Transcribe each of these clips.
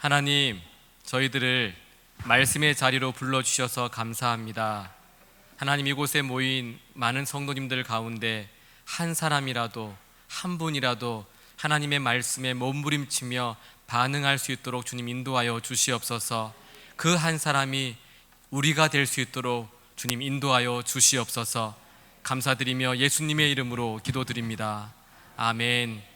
하나님, 저희들을 말씀의 자리로 불러주셔서 감사합니다. 하나님, 이곳에 모인 많은 성도님들 가운데 한 사람이라도, 한 분이라도 하나님의 말씀에 몸부림치며 반응할 수 있도록 주님 인도하여 주시옵소서. 그 한 사람이 우리가 될 수 있도록 주님 인도하여 주시옵소서. 감사드리며 예수님의 이름으로 기도드립니다. 아멘.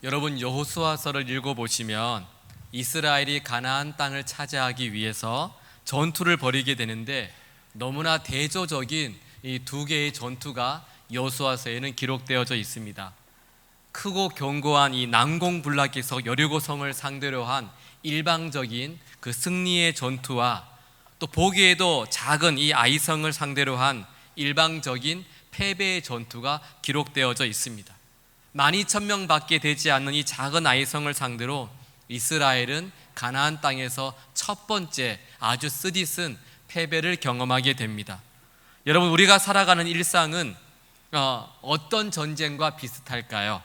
여러분, 여호수아서를 읽어보시면 이스라엘이 가나안 땅을 차지하기 위해서 전투를 벌이게 되는데, 너무나 대조적인 이 두 개의 전투가 여호수아서에는 기록되어져 있습니다. 크고 견고한 이 난공불락에서 여리고성을 상대로 한 일방적인 그 승리의 전투와, 또 보기에도 작은 이 아이성을 상대로 한 일방적인 패배의 전투가 기록되어져 있습니다. 12,000명밖에 되지 않는 이 작은 아이성을 상대로 이스라엘은 가나안 땅에서 첫 번째 아주 쓰디쓴 패배를 경험하게 됩니다. 여러분, 우리가 살아가는 일상은 어떤 전쟁과 비슷할까요?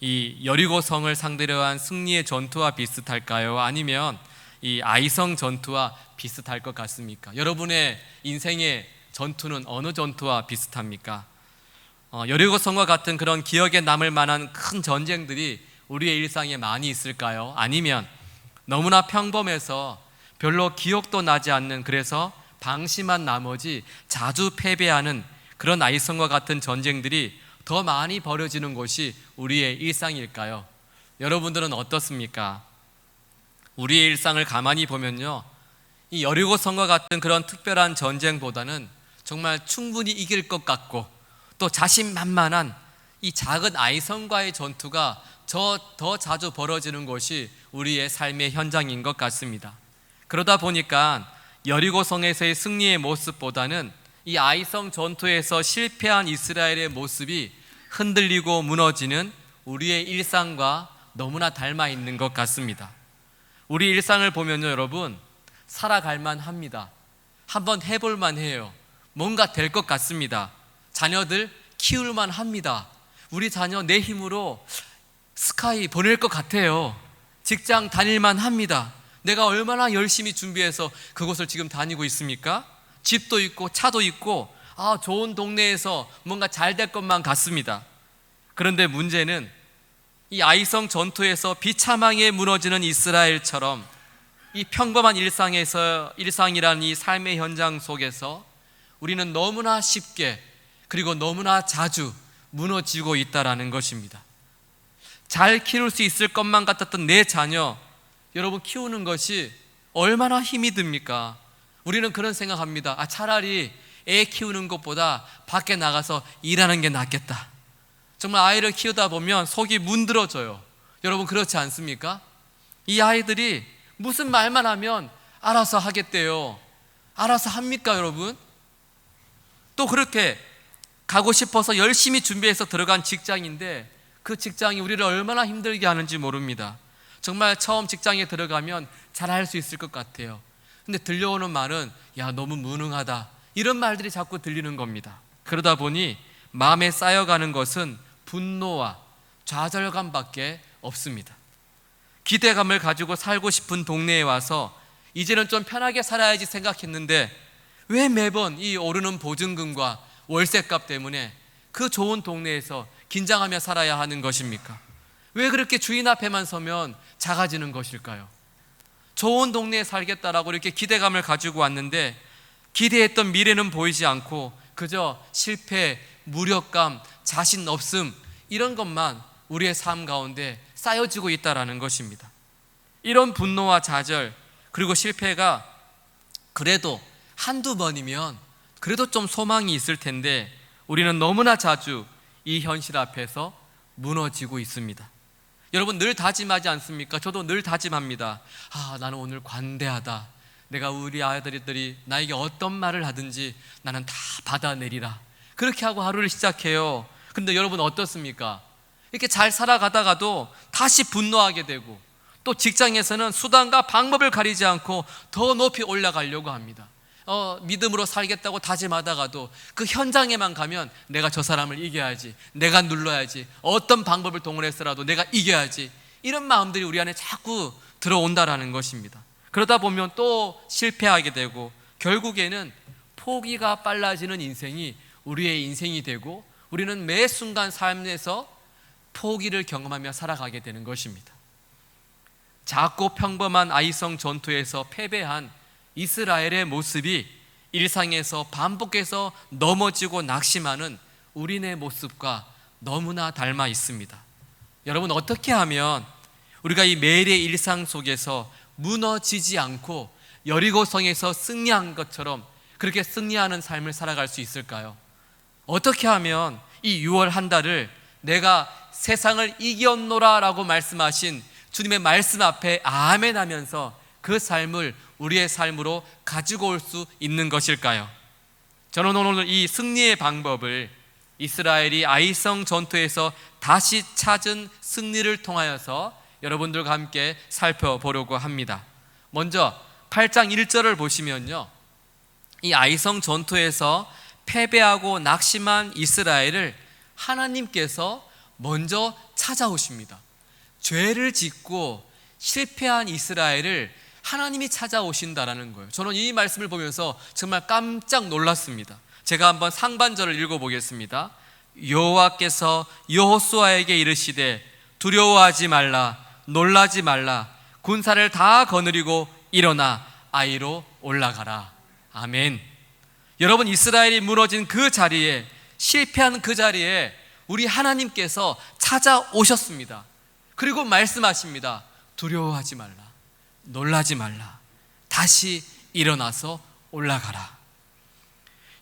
이 여리고성을 상대로 한 승리의 전투와 비슷할까요? 아니면 이 아이성 전투와 비슷할 것 같습니까? 여러분의 인생의 전투는 어느 전투와 비슷합니까? 여리고성과 같은 그런 기억에 남을 만한 큰 전쟁들이 우리의 일상에 많이 있을까요? 아니면 너무나 평범해서 별로 기억도 나지 않는, 그래서 방심한 나머지 자주 패배하는 그런 아이성과 같은 전쟁들이 더 많이 벌어지는 것이 우리의 일상일까요? 여러분들은 어떻습니까? 우리의 일상을 가만히 보면요, 이 여리고성과 같은 그런 특별한 전쟁보다는 정말 충분히 이길 것 같고, 또 자신만만한 이 작은 아이성과의 전투가 더 자주 벌어지는 것이 우리의 삶의 현장인 것 같습니다. 그러다 보니까 여리고성에서의 승리의 모습보다는 이 아이성 전투에서 실패한 이스라엘의 모습이 흔들리고 무너지는 우리의 일상과 너무나 닮아 있는 것 같습니다. 우리 일상을 보면요, 여러분, 살아갈 만합니다. 한번 해볼 만해요. 뭔가 될 것 같습니다. 자녀들 키울 만합니다. 우리 자녀 내 힘으로 스카이 보낼 것 같아요. 직장 다닐 만합니다. 내가 얼마나 열심히 준비해서 그곳을 지금 다니고 있습니까? 집도 있고 차도 있고, 좋은 동네에서 뭔가 잘 될 것만 같습니다. 그런데 문제는 이 아이성 전투에서 비참하게 무너지는 이스라엘처럼 이 평범한 일상이라는 이 삶의 현장 속에서 우리는 너무나 쉽게, 그리고 너무나 자주 무너지고 있다라는 것입니다. 잘 키울 수 있을 것만 같았던 내 자녀, 여러분, 키우는 것이 얼마나 힘이 듭니까? 우리는 그런 생각합니다. 차라리 애 키우는 것보다 밖에 나가서 일하는 게 낫겠다. 정말 아이를 키우다 보면 속이 문드러져요. 여러분, 그렇지 않습니까? 이 아이들이 무슨 말만 하면 알아서 하겠대요. 알아서 합니까, 여러분? 또 그렇게 가고 싶어서 열심히 준비해서 들어간 직장인데, 그 직장이 우리를 얼마나 힘들게 하는지 모릅니다. 정말 처음 직장에 들어가면 잘할 수 있을 것 같아요. 근데 들려오는 말은 야, 너무 무능하다, 이런 말들이 자꾸 들리는 겁니다. 그러다 보니 마음에 쌓여가는 것은 분노와 좌절감밖에 없습니다. 기대감을 가지고 살고 싶은 동네에 와서 이제는 좀 편하게 살아야지 생각했는데, 왜 매번 이 오르는 보증금과 월세값 때문에 그 좋은 동네에서 긴장하며 살아야 하는 것입니까? 왜 그렇게 주인 앞에만 서면 작아지는 것일까요? 좋은 동네에 살겠다라고 이렇게 기대감을 가지고 왔는데, 기대했던 미래는 보이지 않고 그저 실패, 무력감, 자신 없음, 이런 것만 우리의 삶 가운데 쌓여지고 있다라는 것입니다. 이런 분노와 좌절, 그리고 실패가 그래도 한두 번이면 그래도 좀 소망이 있을 텐데, 우리는 너무나 자주 이 현실 앞에서 무너지고 있습니다. 여러분, 늘 다짐하지 않습니까? 저도 늘 다짐합니다. 나는 오늘 관대하다. 내가 우리 아이들이 나에게 어떤 말을 하든지 나는 다 받아내리라. 그렇게 하고 하루를 시작해요. 근데 여러분, 어떻습니까? 이렇게 잘 살아가다가도 다시 분노하게 되고, 또 직장에서는 수단과 방법을 가리지 않고 더 높이 올라가려고 합니다. 믿음으로 살겠다고 다짐하다가도 그 현장에만 가면 내가 저 사람을 이겨야지, 내가 눌러야지, 어떤 방법을 동원해서라도 내가 이겨야지, 이런 마음들이 우리 안에 자꾸 들어온다라는 것입니다. 그러다 보면 또 실패하게 되고 결국에는 포기가 빨라지는 인생이 우리의 인생이 되고 우리는 매 순간 삶에서 포기를 경험하며 살아가게 되는 것입니다. 작고 평범한 아이성 전투에서 패배한 이스라엘의 모습이 일상에서 반복해서 넘어지고 낙심하는 우리네 모습과 너무나 닮아 있습니다. 여러분, 어떻게 하면 우리가 이 매일의 일상 속에서 무너지지 않고 여리고성에서 승리한 것처럼 그렇게 승리하는 삶을 살아갈 수 있을까요? 어떻게 하면 이 6월 한 달을 내가 세상을 이겼노라 라고 말씀하신 주님의 말씀 앞에 아멘 하면서 그 삶을 우리의 삶으로 가지고 올 수 있는 것일까요? 저는 오늘 이 승리의 방법을 이스라엘이 아이성 전투에서 다시 찾은 승리를 통하여서 여러분들과 함께 살펴보려고 합니다. 먼저 8장 1절을 보시면요, 이 아이성 전투에서 패배하고 낙심한 이스라엘을 하나님께서 먼저 찾아오십니다. 죄를 짓고 실패한 이스라엘을 하나님이 찾아오신다라는 거예요. 저는 이 말씀을 보면서 정말 깜짝 놀랐습니다. 제가 한번 상반절을 읽어보겠습니다. 여호와께서 여호수아에게 이르시되 두려워하지 말라, 놀라지 말라, 군사를 다 거느리고 일어나 아이로 올라가라. 아멘. 여러분, 이스라엘이 무너진 그 자리에, 실패한 그 자리에 우리 하나님께서 찾아오셨습니다. 그리고 말씀하십니다. 두려워하지 말라, 놀라지 말라, 다시 일어나서 올라가라.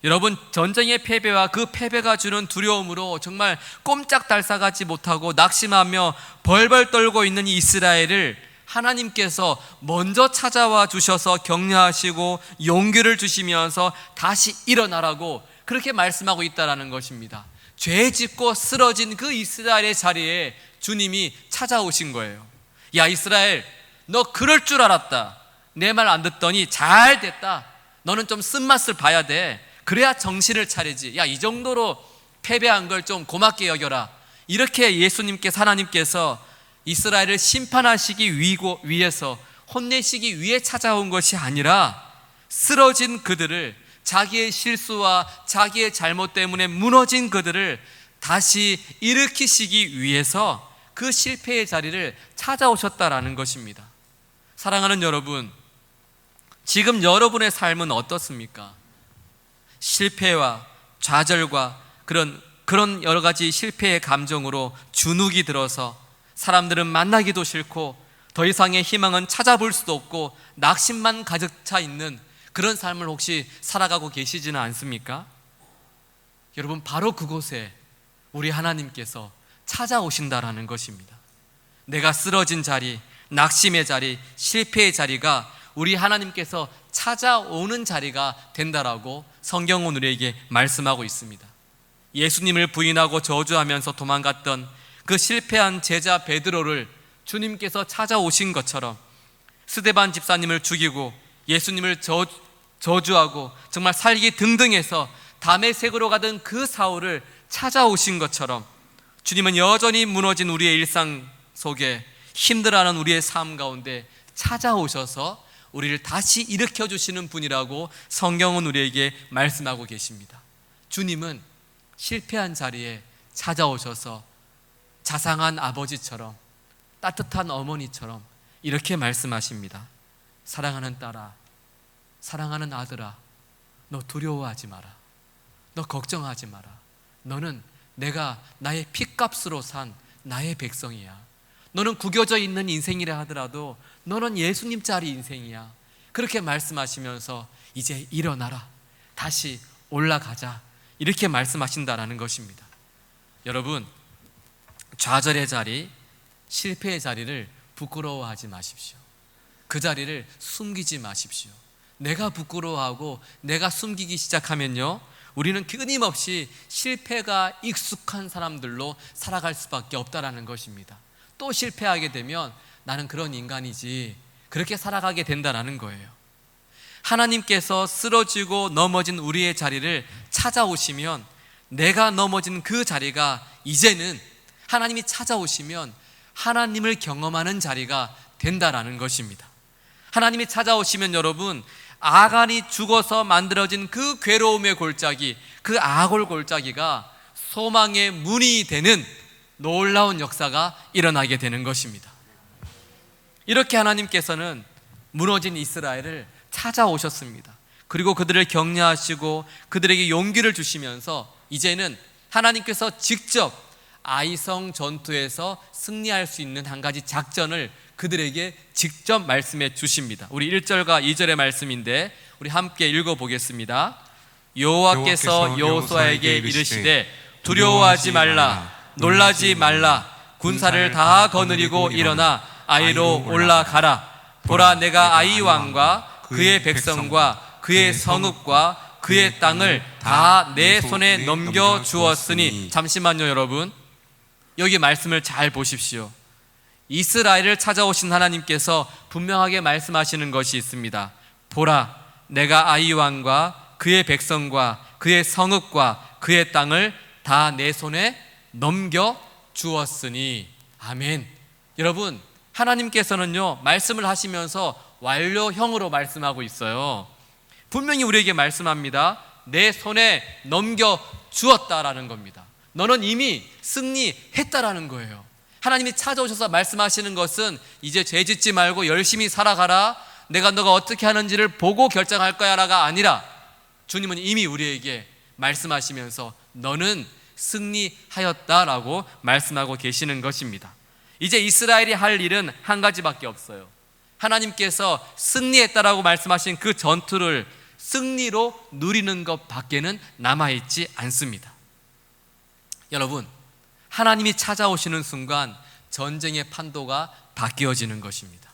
여러분, 전쟁의 패배와 그 패배가 주는 두려움으로 정말 꼼짝달싹하지 못하고 낙심하며 벌벌 떨고 있는 이 이스라엘을 하나님께서 먼저 찾아와 주셔서 격려하시고 용기를 주시면서 다시 일어나라고 그렇게 말씀하고 있다는 것입니다. 죄 짓고 쓰러진 그 이스라엘의 자리에 주님이 찾아오신 거예요. 야, 이스라엘, 너 그럴 줄 알았다. 내 말 안 듣더니 잘 됐다. 너는 좀 쓴맛을 봐야 돼. 그래야 정신을 차리지. 야, 이 정도로 패배한 걸 좀 고맙게 여겨라. 이렇게 예수님께서, 하나님께서 이스라엘을 심판하시기 위해서, 혼내시기 위해 찾아온 것이 아니라 쓰러진 그들을, 자기의 실수와 자기의 잘못 때문에 무너진 그들을 다시 일으키시기 위해서 그 실패의 자리를 찾아오셨다라는 것입니다. 사랑하는 여러분, 지금 여러분의 삶은 어떻습니까? 실패와 좌절과 그런 여러 가지 실패의 감정으로 주눅이 들어서 사람들은 만나기도 싫고 더 이상의 희망은 찾아볼 수도 없고 낙심만 가득 차 있는 그런 삶을 혹시 살아가고 계시지는 않습니까? 여러분, 바로 그곳에 우리 하나님께서 찾아오신다라는 것입니다. 내가 쓰러진 자리, 낙심의 자리, 실패의 자리가 우리 하나님께서 찾아오는 자리가 된다라고 성경은 우리에게 말씀하고 있습니다. 예수님을 부인하고 저주하면서 도망갔던 그 실패한 제자 베드로를 주님께서 찾아오신 것처럼 스데반 집사님을 죽이고 예수님을 저주하고 정말 살기 등등해서 다메섹으로 가던 그 사울을 찾아오신 것처럼 주님은 여전히 무너진 우리의 일상 속에 힘들어하는 우리의 삶 가운데 찾아오셔서 우리를 다시 일으켜 주시는 분이라고 성경은 우리에게 말씀하고 계십니다. 주님은 실패한 자리에 찾아오셔서 자상한 아버지처럼, 따뜻한 어머니처럼 이렇게 말씀하십니다. 사랑하는 딸아, 사랑하는 아들아, 너 두려워하지 마라. 너 걱정하지 마라. 너는 내가 나의 핏값으로 산 나의 백성이야. 너는 구겨져 있는 인생이라 하더라도 너는 예수님 짜리 인생이야. 그렇게 말씀하시면서 이제 일어나라, 다시 올라가자, 이렇게 말씀하신다라는 것입니다. 여러분, 좌절의 자리, 실패의 자리를 부끄러워하지 마십시오. 그 자리를 숨기지 마십시오. 내가 부끄러워하고 내가 숨기기 시작하면요, 우리는 끊임없이 실패가 익숙한 사람들로 살아갈 수밖에 없다라는 것입니다. 또 실패하게 되면 나는 그런 인간이지, 그렇게 살아가게 된다라는 거예요. 하나님께서 쓰러지고 넘어진 우리의 자리를 찾아오시면, 내가 넘어진 그 자리가 이제는 하나님이 찾아오시면 하나님을 경험하는 자리가 된다라는 것입니다. 하나님이 찾아오시면 여러분, 아간이 죽어서 만들어진 그 괴로움의 골짜기, 그 아골 골짜기가 소망의 문이 되는 놀라운 역사가 일어나게 되는 것입니다. 이렇게 하나님께서는 무너진 이스라엘을 찾아오셨습니다. 그리고 그들을 격려하시고 그들에게 용기를 주시면서 이제는 하나님께서 직접 아이성 전투에서 승리할 수 있는 한 가지 작전을 그들에게 직접 말씀해 주십니다. 우리 1절과 2절의 말씀인데 우리 함께 읽어보겠습니다. 여호와께서 여호수아에게 이르시되 두려워하지 말라, 놀라지 말라, 군사를 다 거느리고 일어나 아이로 올라가라. 보라, 내가 아이 왕과 그의 백성과 그의 성읍과 그의 땅을 다 내 손에 넘겨 주었으니. 잠시만요 여러분, 여기 말씀을 잘 보십시오. 이스라엘을 찾아오신 하나님께서 분명하게 말씀하시는 것이 있습니다. 보라, 내가 아이 왕과 그의 백성과 그의 성읍과 그의 땅을 다 내 손에 넘겨 주었으니. 아멘. 여러분, 하나님께서는요 말씀을 하시면서 완료형으로 말씀하고 있어요. 분명히 우리에게 말씀합니다. 내 손에 넘겨 주었다라는 겁니다. 너는 이미 승리했다라는 거예요. 하나님이 찾아오셔서 말씀하시는 것은 이제 죄 짓지 말고 열심히 살아가라, 내가 너가 어떻게 하는지를 보고 결정할 거야 라가 아니라, 주님은 이미 우리에게 말씀하시면서 너는 승리하였다라고 말씀하고 계시는 것입니다. 이제 이스라엘이 할 일은 한 가지밖에 없어요. 하나님께서 승리했다라고 말씀하신 그 전투를 승리로 누리는 것 밖에는 남아있지 않습니다. 여러분, 하나님이 찾아오시는 순간 전쟁의 판도가 바뀌어지는 것입니다.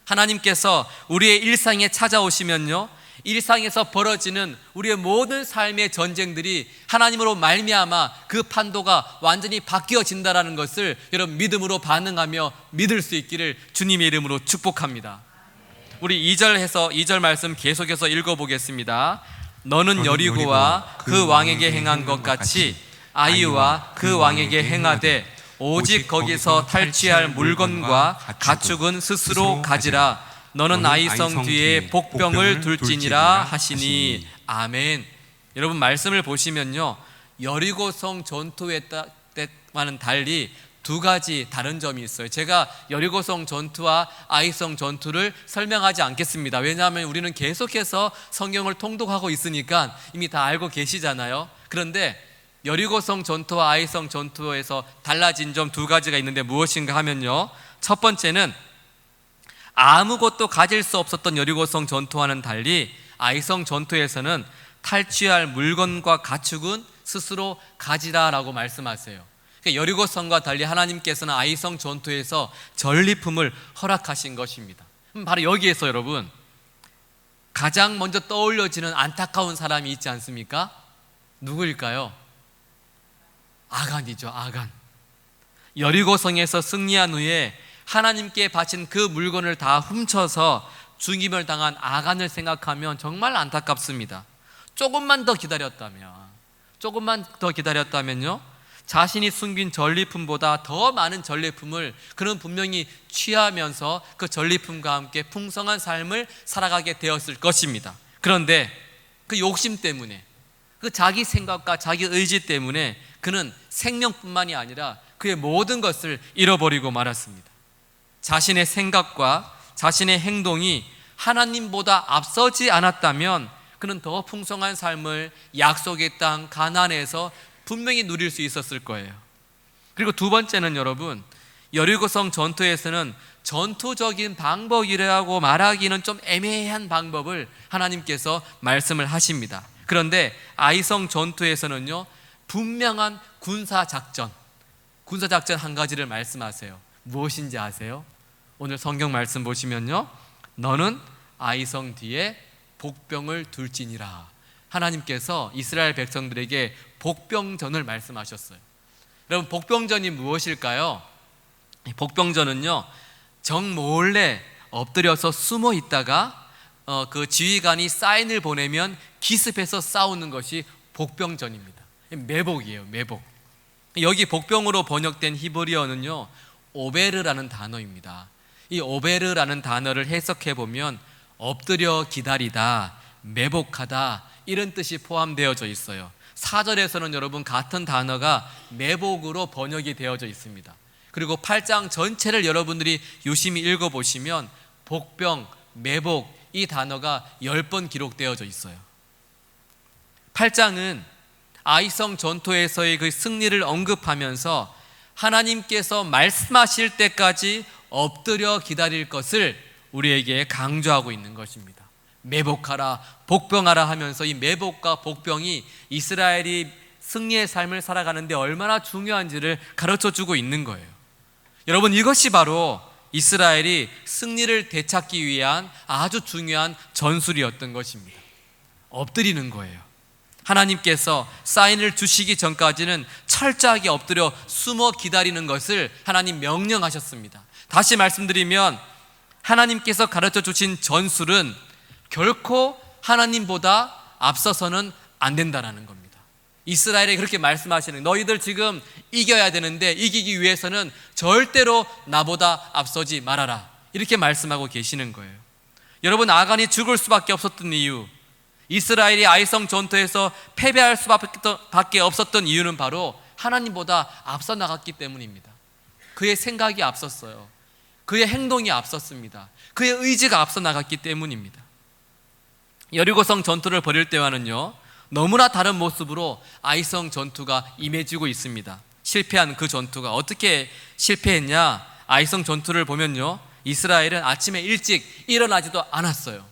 하나님께서 우리의 일상에 찾아오시면요, 일상에서 벌어지는 우리의 모든 삶의 전쟁들이 하나님으로 말미암아 그 판도가 완전히 바뀌어진다라는 것을 여러분 믿음으로 반응하며 믿을 수 있기를 주님의 이름으로 축복합니다. 우리 2절 말씀 계속해서 읽어보겠습니다. 너는 여리고와 그 왕에게 행한 것 같이 아이와 그 왕에게 행하되 오직 거기서 탈취할 물건과 가축은 스스로 가지라. 너는 아이성 뒤에 복병을 둘지니라 하시니. 아멘. 여러분, 말씀을 보시면요, 여리고성 전투와는 달리 두 가지 다른 점이 있어요. 제가 여리고성 전투와 아이성 전투를 설명하지 않겠습니다. 왜냐하면 우리는 계속해서 성경을 통독하고 있으니까 이미 다 알고 계시잖아요. 그런데 여리고성 전투와 아이성 전투에서 달라진 점 두 가지가 있는데 무엇인가 하면요, 첫 번째는 아무것도 가질 수 없었던 여리고성 전투와는 달리 아이성 전투에서는 탈취할 물건과 가축은 스스로 가지라라고 말씀하세요. 그러니까 여리고성과 달리 하나님께서는 아이성 전투에서 전리품을 허락하신 것입니다. 바로 여기에서 여러분, 가장 먼저 떠올려지는 안타까운 사람이 있지 않습니까? 누구일까요? 아간이죠. 아간. 여리고성에서 승리한 후에 하나님께 바친 그 물건을 다 훔쳐서 죽임을 당한 아간을 생각하면 정말 안타깝습니다. 조금만 더 기다렸다면요, 자신이 숨긴 전리품보다 더 많은 전리품을 그는 분명히 취하면서 그 전리품과 함께 풍성한 삶을 살아가게 되었을 것입니다. 그런데 그 욕심 때문에, 그 자기 생각과 자기 의지 때문에 그는 생명뿐만이 아니라 그의 모든 것을 잃어버리고 말았습니다. 자신의 생각과 자신의 행동이 하나님보다 앞서지 않았다면 그는 더 풍성한 삶을 약속의 땅 가나안에서 분명히 누릴 수 있었을 거예요. 그리고 두 번째는 여러분, 여리고성 전투에서는 전투적인 방법이라고 말하기는 좀 애매한 방법을 하나님께서 말씀을 하십니다. 그런데 아이성 전투에서는요, 분명한 군사작전 한 가지를 말씀하세요. 무엇인지 아세요? 오늘 성경 말씀 보시면요, 너는 아이성 뒤에 복병을 둘지니라. 하나님께서 이스라엘 백성들에게 복병전을 말씀하셨어요. 여러분, 복병전이 무엇일까요? 복병전은요, 정몰래 엎드려서 숨어 있다가 그 지휘관이 사인을 보내면 기습해서 싸우는 것이 복병전입니다. 매복이에요. 매복. 여기 복병으로 번역된 히브리어는요, 오베르라는 단어입니다. 이 오베르라는 단어를 해석해 보면 엎드려 기다리다, 매복하다 이런 뜻이 포함되어져 있어요. 사절에서는 여러분 같은 단어가 매복으로 번역이 되어져 있습니다. 그리고 8장 전체를 여러분들이 유심히 읽어보시면 복병, 매복 이 단어가 10번 기록되어져 있어요. 8장은 아이성 전투에서의 그 승리를 언급하면서 하나님께서 말씀하실 때까지 엎드려 기다릴 것을 우리에게 강조하고 있는 것입니다. 매복하라, 복병하라 하면서 이 매복과 복병이 이스라엘이 승리의 삶을 살아가는데 얼마나 중요한지를 가르쳐주고 있는 거예요. 여러분, 이것이 바로 이스라엘이 승리를 되찾기 위한 아주 중요한 전술이었던 것입니다. 엎드리는 거예요. 하나님께서 사인을 주시기 전까지는 철저하게 엎드려 숨어 기다리는 것을 하나님 명령하셨습니다. 다시 말씀드리면 하나님께서 가르쳐 주신 전술은 결코 하나님보다 앞서서는 안 된다는 겁니다. 이스라엘에 그렇게 말씀하시는, 너희들 지금 이겨야 되는데 이기기 위해서는 절대로 나보다 앞서지 말아라, 이렇게 말씀하고 계시는 거예요. 여러분, 아간이 죽을 수밖에 없었던 이유, 이스라엘이 아이성 전투에서 패배할 수밖에 없었던 이유는 바로 하나님보다 앞서 나갔기 때문입니다. 그의 생각이 앞섰어요. 그의 행동이 앞섰습니다. 그의 의지가 앞서 나갔기 때문입니다. 여리고성 전투를 벌일 때와는요, 너무나 다른 모습으로 아이성 전투가 임해지고 있습니다. 실패한 그 전투가 어떻게 실패했냐? 아이성 전투를 보면요, 이스라엘은 아침에 일찍 일어나지도 않았어요.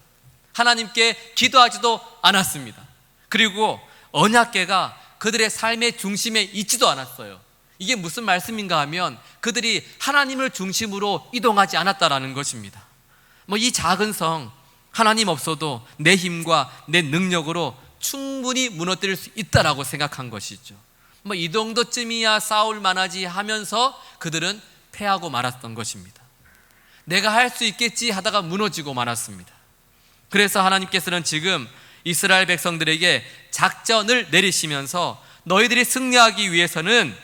하나님께 기도하지도 않았습니다. 그리고 언약궤가 그들의 삶의 중심에 있지도 않았어요. 이게 무슨 말씀인가 하면 그들이 하나님을 중심으로 이동하지 않았다라는 것입니다. 이 작은 성, 하나님 없어도 내 힘과 내 능력으로 충분히 무너뜨릴 수 있다라고 생각한 것이죠. 이 정도쯤이야 싸울 만하지 하면서 그들은 패하고 말았던 것입니다. 내가 할 수 있겠지 하다가 무너지고 말았습니다. 그래서 하나님께서는 지금 이스라엘 백성들에게 작전을 내리시면서 너희들이 승리하기 위해서는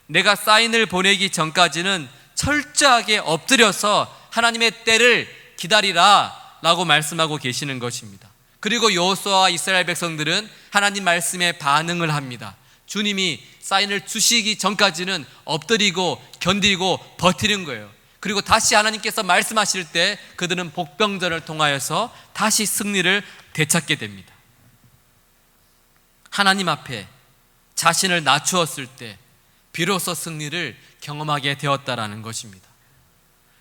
내가 사인을 보내기 전까지는 철저하게 엎드려서 하나님의 때를 기다리라 라고 말씀하고 계시는 것입니다. 그리고 여호수아와 이스라엘 백성들은 하나님 말씀에 반응을 합니다. 주님이 사인을 주시기 전까지는 엎드리고 견디고 버티는 거예요. 그리고 다시 하나님께서 말씀하실 때 그들은 복병전을 통하여서 다시 승리를 되찾게 됩니다. 하나님 앞에 자신을 낮추었을 때 비로소 승리를 경험하게 되었다라는 것입니다.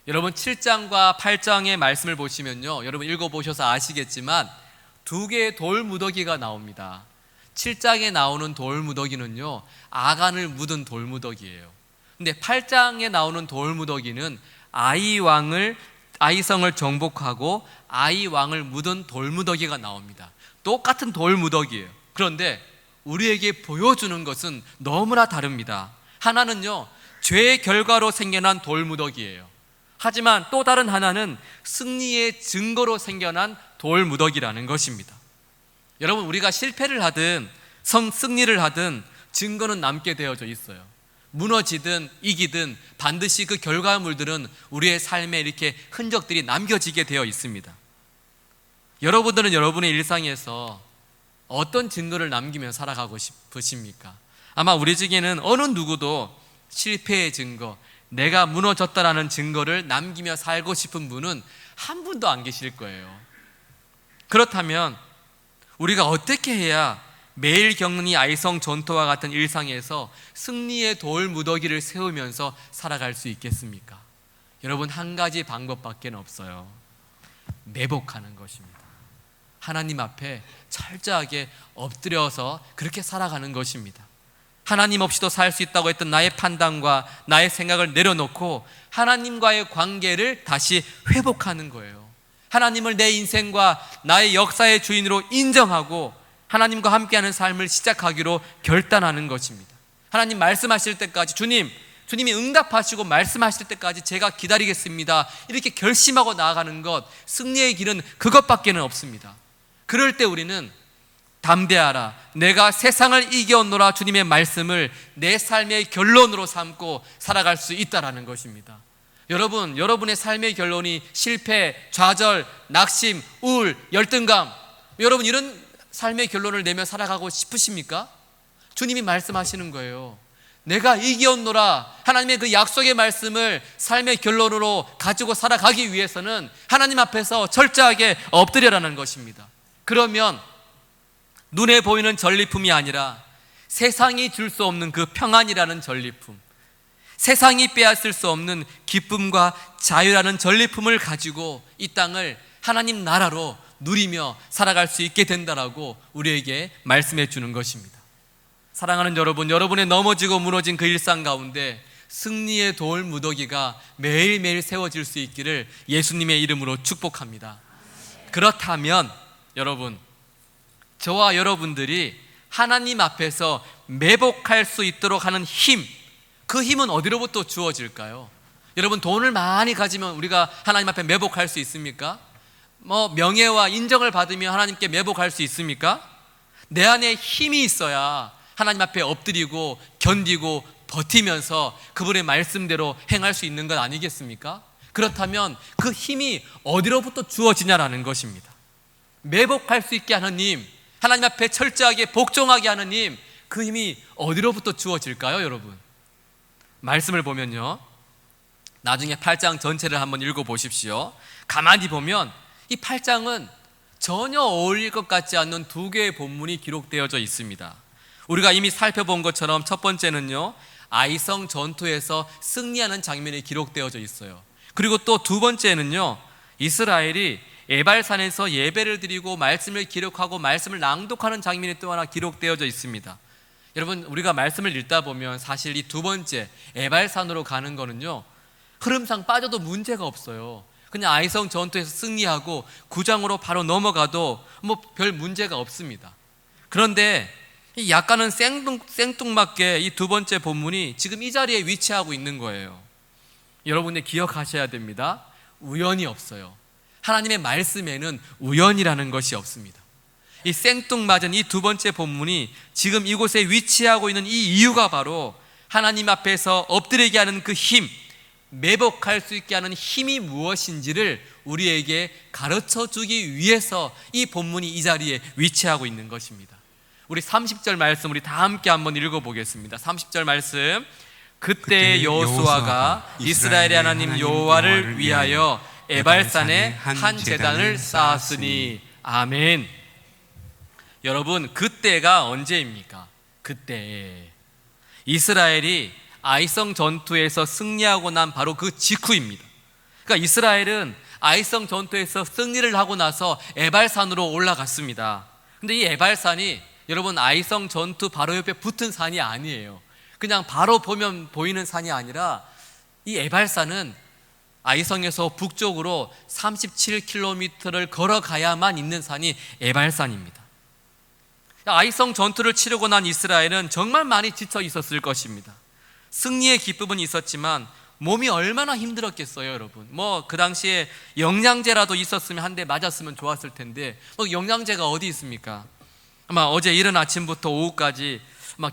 여러분, 7장과 8장의 말씀을 보시면요, 여러분 읽어보셔서 아시겠지만 두 개의 돌 무더기가 나옵니다. 7장에 나오는 돌 무더기는요, 아간을 묻은 돌 무더기예요. 근데 8장에 나오는 돌 무더기는 아이성을 정복하고 아이 왕을 묻은 돌 무더기가 나옵니다. 똑같은 돌 무더기예요. 그런데 우리에게 보여주는 것은 너무나 다릅니다. 하나는요, 죄의 결과로 생겨난 돌 무더기예요. 하지만 또 다른 하나는 승리의 증거로 생겨난 돌 무더기라는 것입니다. 여러분, 우리가 실패를 하든 승리를 하든 증거는 남게 되어져 있어요. 무너지든 이기든 반드시 그 결과물들은 우리의 삶에 이렇게 흔적들이 남겨지게 되어 있습니다. 여러분들은 여러분의 일상에서 어떤 증거를 남기며 살아가고 싶으십니까? 아마 우리 중에는 어느 누구도 실패의 증거, 내가 무너졌다라는 증거를 남기며 살고 싶은 분은 한 분도 안 계실 거예요. 그렇다면 우리가 어떻게 해야 매일 겪는 이 아이성 전투와 같은 일상에서 승리의 돌 무더기를 세우면서 살아갈 수 있겠습니까? 여러분, 한 가지 방법밖에 없어요. 매복하는 것입니다. 하나님 앞에 철저하게 엎드려서 그렇게 살아가는 것입니다. 하나님 없이도 살 수 있다고 했던 나의 판단과 나의 생각을 내려놓고 하나님과의 관계를 다시 회복하는 거예요. 하나님을 내 인생과 나의 역사의 주인으로 인정하고 하나님과 함께하는 삶을 시작하기로 결단하는 것입니다. 하나님 말씀하실 때까지 주님이 응답하시고 말씀하실 때까지 제가 기다리겠습니다, 이렇게 결심하고 나아가는 것, 승리의 길은 그것밖에는 없습니다. 그럴 때 우리는 담대하라, 내가 세상을 이겨오노라 주님의 말씀을 내 삶의 결론으로 삼고 살아갈 수 있다라는 것입니다. 여러분, 여러분의 삶의 결론이 실패, 좌절, 낙심, 우울, 열등감, 여러분 이런 삶의 결론을 내며 살아가고 싶으십니까? 주님이 말씀하시는 거예요. 내가 이기었노라. 하나님의 그 약속의 말씀을 삶의 결론으로 가지고 살아가기 위해서는 하나님 앞에서 철저하게 엎드려라는 것입니다. 그러면 눈에 보이는 전리품이 아니라 세상이 줄 수 없는 그 평안이라는 전리품, 세상이 빼앗을 수 없는 기쁨과 자유라는 전리품을 가지고 이 땅을 하나님 나라로 누리며 살아갈 수 있게 된다라고 우리에게 말씀해 주는 것입니다. 사랑하는 여러분, 여러분의 넘어지고 무너진 그 일상 가운데 승리의 돌 무더기가 매일매일 세워질 수 있기를 예수님의 이름으로 축복합니다. 그렇다면 여러분, 저와 여러분들이 하나님 앞에서 매복할 수 있도록 하는 힘, 그 힘은 어디로부터 주어질까요? 여러분, 돈을 많이 가지면 우리가 하나님 앞에 매복할 수 있습니까? 명예와 인정을 받으며 하나님께 매복할 수 있습니까? 내 안에 힘이 있어야 하나님 앞에 엎드리고 견디고 버티면서 그분의 말씀대로 행할 수 있는 것 아니겠습니까? 그렇다면 그 힘이 어디로부터 주어지냐라는 것입니다. 매복할 수 있게 하는 힘, 하나님 앞에 철저하게 복종하게 하는 힘, 그 힘이 어디로부터 주어질까요, 여러분? 말씀을 보면요, 나중에 8장 전체를 한번 읽어보십시오. 가만히 보면 이 8장은 전혀 어울릴 것 같지 않는 두 개의 본문이 기록되어져 있습니다. 우리가 이미 살펴본 것처럼 첫 번째는요, 아이성 전투에서 승리하는 장면이 기록되어져 있어요. 그리고 또 두 번째는요, 이스라엘이 에발산에서 예배를 드리고 말씀을 기록하고 말씀을 낭독하는 장면이 또 하나 기록되어져 있습니다. 여러분, 우리가 말씀을 읽다 보면 사실 이 두 번째 에발산으로 가는 거는요, 흐름상 빠져도 문제가 없어요. 그냥 아이성 전투에서 승리하고 9장으로 바로 넘어가도 별 문제가 없습니다. 그런데 약간은 생뚱맞게 이 두 번째 본문이 지금 이 자리에 위치하고 있는 거예요. 여러분이 기억하셔야 됩니다. 우연이 없어요. 하나님의 말씀에는 우연이라는 것이 없습니다. 이 생뚱맞은 이 두 번째 본문이 지금 이곳에 위치하고 있는 이 이유가 바로 하나님 앞에서 엎드리게 하는 그 힘, 매복할 수 있게 하는 힘이 무엇인지를 우리에게 가르쳐 주기 위해서 이 본문이 이 자리에 위치하고 있는 것입니다. 우리 30절 말씀 우리 다 함께 한번 읽어보겠습니다. 30절 말씀. 그때 여호수아가 이스라엘의 하나님 여호와를 위하여 에발산에 한 제단을 쌓았으니. 아멘. 여러분, 그때가 언제입니까? 그때 이스라엘이 아이성 전투에서 승리하고 난 바로 그 직후입니다. 그러니까 이스라엘은 아이성 전투에서 승리를 하고 나서 에발산으로 올라갔습니다. 근데 이 에발산이 여러분 아이성 전투 바로 옆에 붙은 산이 아니에요. 그냥 바로 보면 보이는 산이 아니라 이 에발산은 아이성에서 북쪽으로 37km를 걸어가야만 있는 산이 에발산입니다. 아이성 전투를 치르고 난 이스라엘은 정말 많이 지쳐 있었을 것입니다. 승리의 기쁨은 있었지만 몸이 얼마나 힘들었겠어요, 여러분. 그 당시에 영양제라도 있었으면 한 대 맞았으면 좋았을 텐데 영양제가 어디 있습니까? 아마 어제 이른 아침부터 오후까지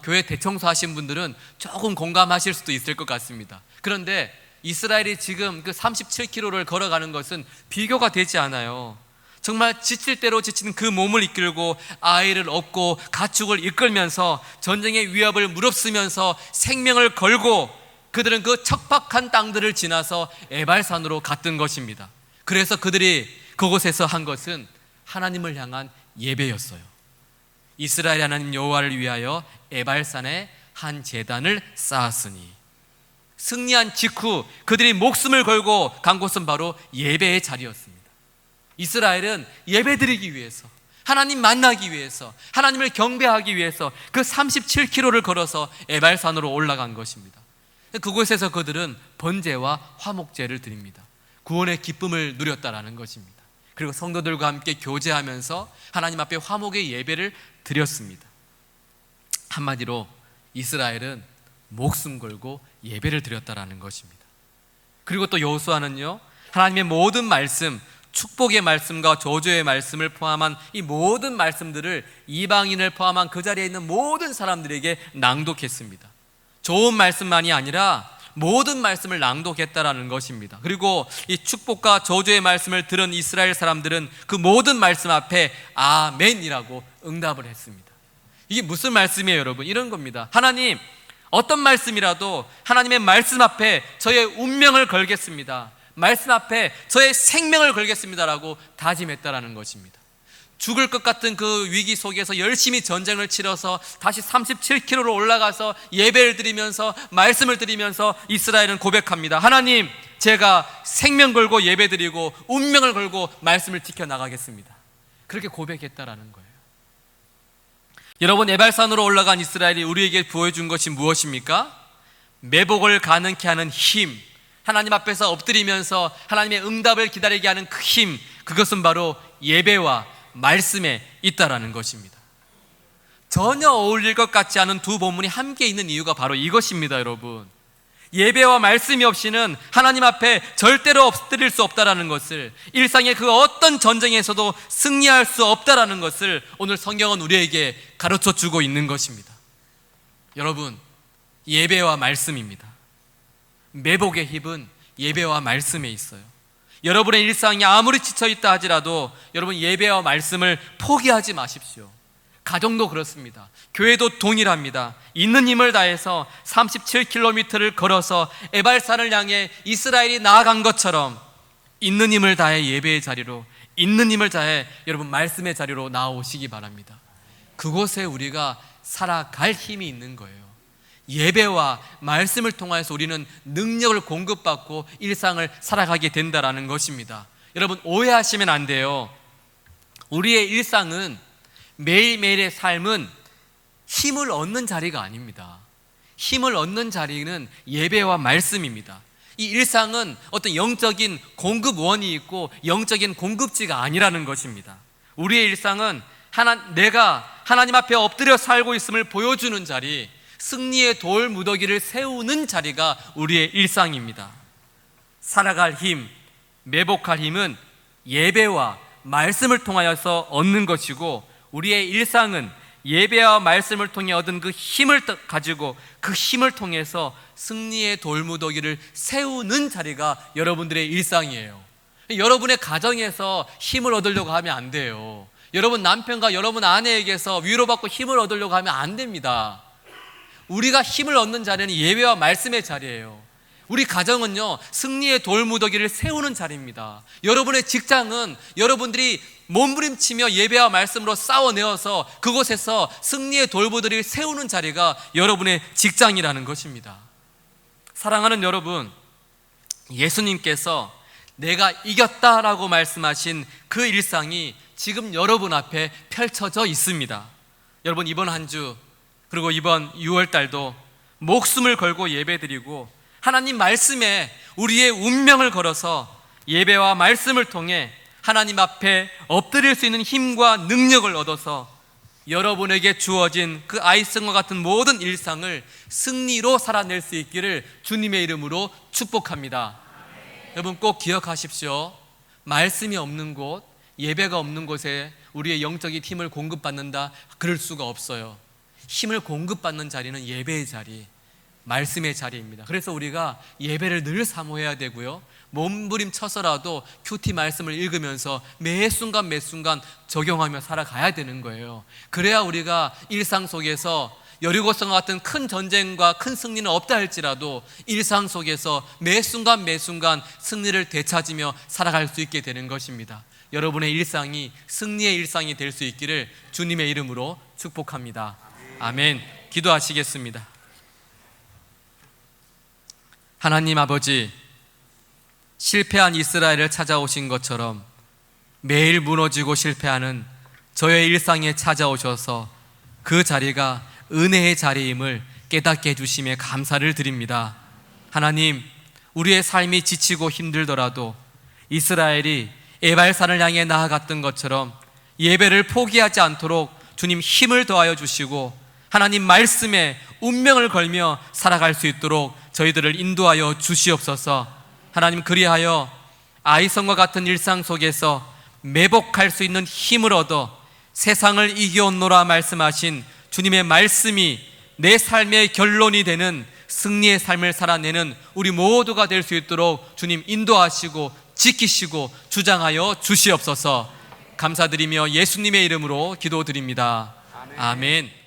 교회 대청소하신 분들은 조금 공감하실 수도 있을 것 같습니다. 그런데 이스라엘이 지금 그 37km를 걸어가는 것은 비교가 되지 않아요. 정말 지칠 대로 지친 그 몸을 이끌고 아이를 업고 가축을 이끌면서 전쟁의 위협을 무릅쓰면서 생명을 걸고 그들은 그 척박한 땅들을 지나서 에발산으로 갔던 것입니다. 그래서 그들이 그곳에서 한 것은 하나님을 향한 예배였어요. 이스라엘 하나님 여호와를 위하여 에발산에 한 제단을 쌓았으니. 승리한 직후 그들이 목숨을 걸고 간 곳은 바로 예배의 자리였습니다. 이스라엘은 예배드리기 위해서, 하나님 만나기 위해서, 하나님을 경배하기 위해서 그 37km를 걸어서 에발산으로 올라간 것입니다. 그곳에서 그들은 번제와 화목제를 드립니다. 구원의 기쁨을 누렸다라는 것입니다. 그리고 성도들과 함께 교제하면서 하나님 앞에 화목의 예배를 드렸습니다. 한마디로 이스라엘은 목숨 걸고 예배를 드렸다라는 것입니다. 그리고 또 여호수아는요, 하나님의 모든 말씀, 축복의 말씀과 저주의 말씀을 포함한 이 모든 말씀들을 이방인을 포함한 그 자리에 있는 모든 사람들에게 낭독했습니다. 좋은 말씀만이 아니라 모든 말씀을 낭독했다라는 것입니다. 그리고 이 축복과 저주의 말씀을 들은 이스라엘 사람들은 그 모든 말씀 앞에 아멘이라고 응답을 했습니다. 이게 무슨 말씀이에요, 여러분? 이런 겁니다. 하나님, 어떤 말씀이라도 하나님의 말씀 앞에 저의 운명을 걸겠습니다. 말씀 앞에 저의 생명을 걸겠습니다라고 다짐했다라는 것입니다. 죽을 것 같은 그 위기 속에서 열심히 전쟁을 치러서 다시 37km로 올라가서 예배를 드리면서 말씀을 드리면서 이스라엘은 고백합니다. 하나님, 제가 생명 걸고 예배 드리고 운명을 걸고 말씀을 지켜나가겠습니다. 그렇게 고백했다라는 거예요. 여러분, 에발산으로 올라간 이스라엘이 우리에게 보여준 것이 무엇입니까? 매복을 가능케 하는 힘, 하나님 앞에서 엎드리면서 하나님의 응답을 기다리게 하는 그 힘, 그것은 바로 예배와 말씀에 있다라는 것입니다. 전혀 어울릴 것 같지 않은 두 본문이 함께 있는 이유가 바로 이것입니다, 여러분. 예배와 말씀이 없이는 하나님 앞에 절대로 엎드릴 수 없다라는 것을, 일상의 그 어떤 전쟁에서도 승리할 수 없다라는 것을 오늘 성경은 우리에게 가르쳐 주고 있는 것입니다. 여러분, 예배와 말씀입니다. 매복의 힘은 예배와 말씀에 있어요. 여러분의 일상이 아무리 지쳐있다 하지라도 여러분, 예배와 말씀을 포기하지 마십시오. 가정도 그렇습니다. 교회도 동일합니다. 있는 힘을 다해서 37km를 걸어서 에발산을 향해 이스라엘이 나아간 것처럼 있는 힘을 다해 예배의 자리로, 있는 힘을 다해 여러분 말씀의 자리로 나아오시기 바랍니다. 그곳에 우리가 살아갈 힘이 있는 거예요. 예배와 말씀을 통해서 우리는 능력을 공급받고 일상을 살아가게 된다라는 것입니다. 여러분, 오해하시면 안 돼요. 우리의 일상은, 매일매일의 삶은 힘을 얻는 자리가 아닙니다. 힘을 얻는 자리는 예배와 말씀입니다. 이 일상은 어떤 영적인 공급원이 있고 영적인 공급지가 아니라는 것입니다. 우리의 일상은 내가 하나님 앞에 엎드려 살고 있음을 보여주는 자리, 승리의 돌 무더기를 세우는 자리가 우리의 일상입니다. 살아갈 힘, 매복할 힘은 예배와 말씀을 통하여서 얻는 것이고, 우리의 일상은 예배와 말씀을 통해 얻은 그 힘을 가지고 그 힘을 통해서 승리의 돌무더기를 세우는 자리가 여러분들의 일상이에요. 여러분의 가정에서 힘을 얻으려고 하면 안 돼요. 여러분 남편과 여러분 아내에게서 위로받고 힘을 얻으려고 하면 안 됩니다. 우리가 힘을 얻는 자리는 예배와 말씀의 자리예요. 우리 가정은요, 승리의 돌무더기를 세우는 자리입니다. 여러분의 직장은 여러분들이 몸부림치며 예배와 말씀으로 싸워내어서 그곳에서 승리의 돌무더기를 세우는 자리가 여러분의 직장이라는 것입니다. 사랑하는 여러분, 예수님께서 내가 이겼다라고 말씀하신 그 일상이 지금 여러분 앞에 펼쳐져 있습니다. 여러분, 이번 한 주, 그리고 이번 6월 달도 목숨을 걸고 예배드리고 하나님 말씀에 우리의 운명을 걸어서 예배와 말씀을 통해 하나님 앞에 엎드릴 수 있는 힘과 능력을 얻어서 여러분에게 주어진 그 아이성과 같은 모든 일상을 승리로 살아낼 수 있기를 주님의 이름으로 축복합니다. 여러분, 꼭 기억하십시오. 말씀이 없는 곳, 예배가 없는 곳에 우리의 영적인 힘을 공급받는다, 그럴 수가 없어요. 힘을 공급받는 자리는 예배의 자리, 말씀의 자리입니다. 그래서 우리가 예배를 늘 사모해야 되고요, 몸부림쳐서라도 큐티 말씀을 읽으면서 매 순간 매 순간 적용하며 살아가야 되는 거예요. 그래야 우리가 일상 속에서 여리고성과 같은 큰 전쟁과 큰 승리는 없다 할지라도 일상 속에서 매 순간 매 순간 승리를 되찾으며 살아갈 수 있게 되는 것입니다. 여러분의 일상이 승리의 일상이 될 수 있기를 주님의 이름으로 축복합니다. 아멘. 기도하시겠습니다. 하나님 아버지, 실패한 이스라엘을 찾아오신 것처럼 매일 무너지고 실패하는 저의 일상에 찾아오셔서 그 자리가 은혜의 자리임을 깨닫게 해주심에 감사를 드립니다. 하나님, 우리의 삶이 지치고 힘들더라도 이스라엘이 에발산을 향해 나아갔던 것처럼 예배를 포기하지 않도록 주님 힘을 더하여 주시고 하나님 말씀에 운명을 걸며 살아갈 수 있도록 저희들을 인도하여 주시옵소서. 하나님, 그리하여 아이성과 같은 일상 속에서 매복할 수 있는 힘을 얻어 세상을 이겨온노라 말씀하신 주님의 말씀이 내 삶의 결론이 되는 승리의 삶을 살아내는 우리 모두가 될 수 있도록 주님 인도하시고 지키시고 주장하여 주시옵소서. 감사드리며 예수님의 이름으로 기도드립니다. 아멘.